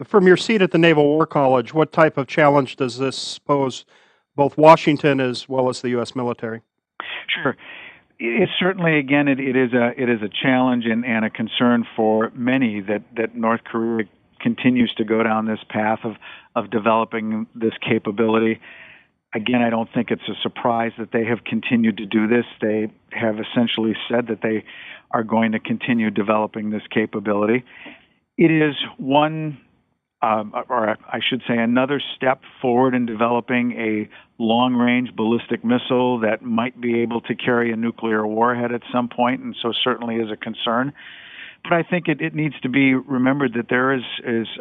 From your seat at the Naval War College, what type of challenge does this pose both Washington as well as the U.S. military? Sure. It's certainly, again, it is a challenge and a concern for many that North Korea continues to go down this path of developing this capability. Again, I don't think it's a surprise that they have continued to do this. They have essentially said that they are going to continue developing this capability. It is one, or I should say, another step forward in developing a long-range ballistic missile that might be able to carry a nuclear warhead at some point, and so certainly is a concern. But I think it needs to be remembered that there is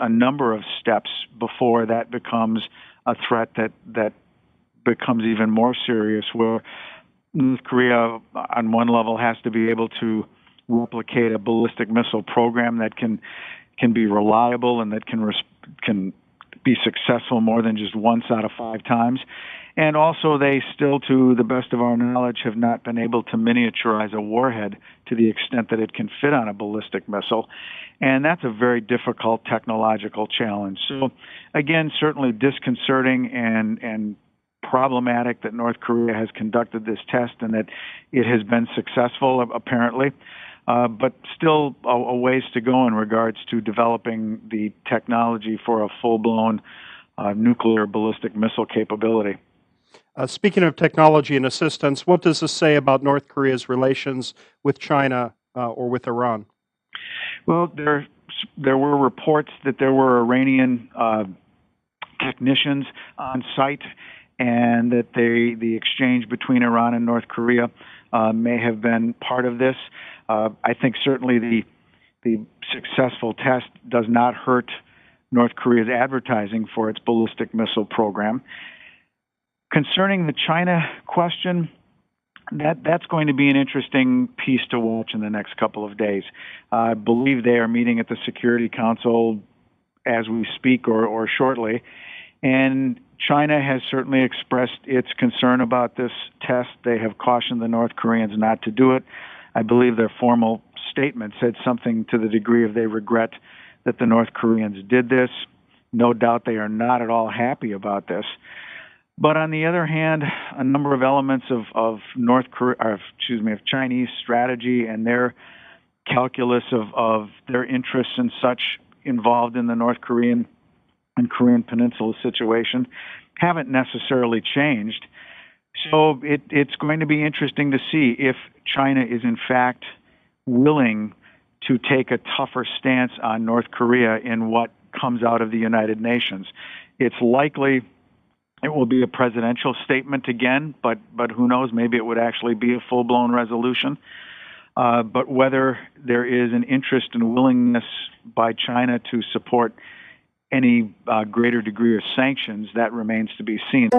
a number of steps before that becomes a threat that becomes even more serious, where North Korea, on one level, has to be able to replicate a ballistic missile program that can be reliable and that can be successful more than just once out of 5 times. And also, they still, to the best of our knowledge, have not been able to miniaturize a warhead to the extent that it can fit on a ballistic missile. And that's a very difficult technological challenge. So, again, certainly disconcerting and problematic that North Korea has conducted this test and that it has been successful, apparently. But still a ways to go in regards to developing the technology for a full-blown nuclear ballistic missile capability. Speaking of technology and assistance, what does this say about North Korea's relations with China or with Iran? Well, there were reports that there were Iranian technicians on site, and that the exchange between Iran and North Korea may have been part of this. I think certainly the successful test does not hurt North Korea's advertising for its ballistic missile program. Concerning the China question, that's going to be an interesting piece to watch in the next couple of days. I believe they are meeting at the Security Council as we speak or shortly. And China has certainly expressed its concern about this test. They have cautioned the North Koreans not to do it. I believe their formal statement said something to the degree of they regret that the North Koreans did this. No doubt they are not at all happy about this. But on the other hand, a number of elements of Chinese strategy and their calculus of their interests and such involved in the North Korean and Korean Peninsula situation haven't necessarily changed. So it's going to be interesting to see if China is in fact willing to take a tougher stance on North Korea in what comes out of the United Nations. It's likely it will be a presidential statement again, but who knows, maybe it would actually be a full-blown resolution. But whether there is an interest and willingness by China to support any greater degree of sanctions, that remains to be seen.